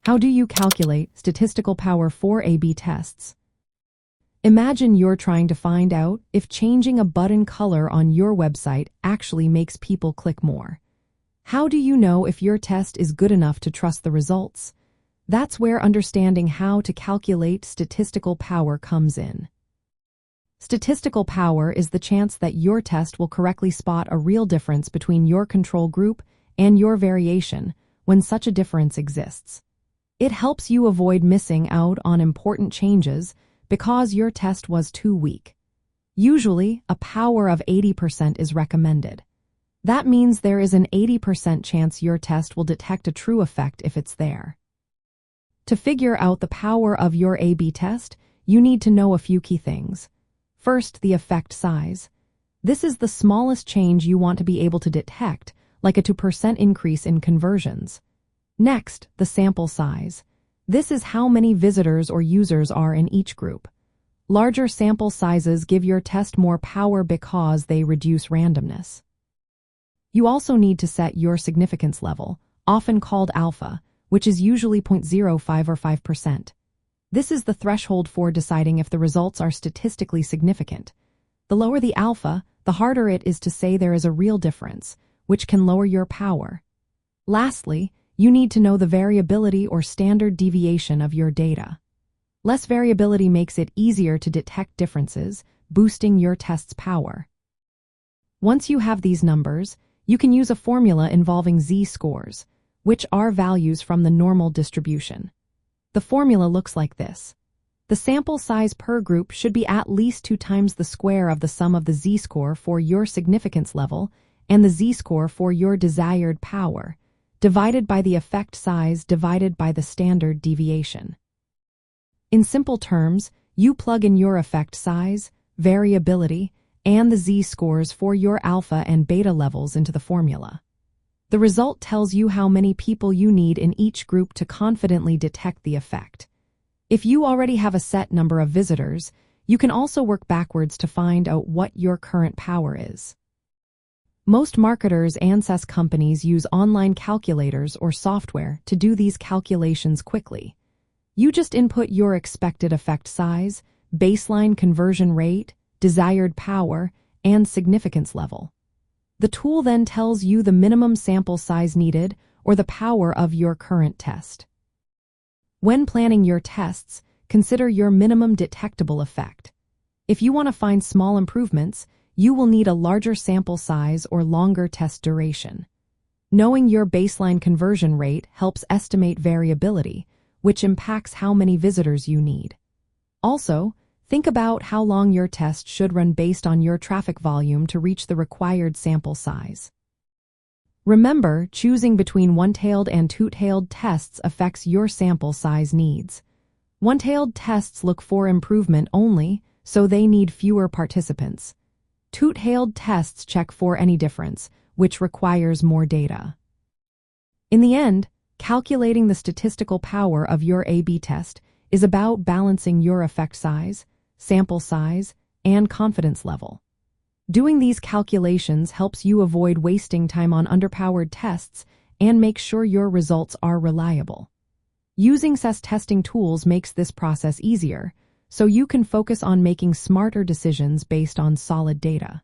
How do you calculate statistical power for A/B tests? Imagine you're trying to find out if changing a button color on your website actually makes people click more. How do you know if your test is good enough to trust the results? That's where understanding how to calculate statistical power comes in. Statistical power is the chance that your test will correctly spot a real difference between your control group and your variation when such a difference exists. It helps you avoid missing out on important changes because your test was too weak. Usually, a power of 80% is recommended. That means there is an 80% chance your test will detect a true effect if it's there. To figure out the power of your A/B test, you need to know a few key things. First, the effect size. This is the smallest change you want to be able to detect, like a 2% increase in conversions. Next, the sample size. This is how many visitors or users are in each group. Larger sample sizes give your test more power because they reduce randomness. You also need to set your significance level, often called alpha, which is usually 0.05 or 5%. This is the threshold for deciding if the results are statistically significant. The lower the alpha, the harder it is to say there is a real difference, which can lower your power. Lastly, you need to know the variability or standard deviation of your data. Less variability makes it easier to detect differences, boosting your test's power. Once you have these numbers, you can use a formula involving z-scores, which are values from the normal distribution. The formula looks like this. The sample size per group should be at least 2 times the square of the sum of the z-score for your significance level and the z-score for your desired power, divided by the effect size divided by the standard deviation. In simple terms, you plug in your effect size, variability, and the z-scores for your alpha and beta levels into the formula. The result tells you how many people you need in each group to confidently detect the effect. If you already have a set number of visitors, you can also work backwards to find out what your current power is. Most marketers and Saas companies use online calculators or software to do these calculations quickly. You just input your expected effect size, baseline conversion rate, desired power, and significance level. The tool then tells you the minimum sample size needed or the power of your current test. When planning your tests, consider your minimum detectable effect. If you want to find small improvements, you will need a larger sample size or longer test duration. Knowing your baseline conversion rate helps estimate variability, which impacts how many visitors you need. Also, think about how long your test should run based on your traffic volume to reach the required sample size. Remember, choosing between one-tailed and two-tailed tests affects your sample size needs. One-tailed tests look for improvement only, so they need fewer participants. Two-tailed tests check for any difference, which requires more data. In the end, calculating the statistical power of your A/B test is about balancing your effect size, sample size, and confidence level. Doing these calculations helps you avoid wasting time on underpowered tests and make sure your results are reliable. Using Saas testing tools makes this process easier, so you can focus on making smarter decisions based on solid data.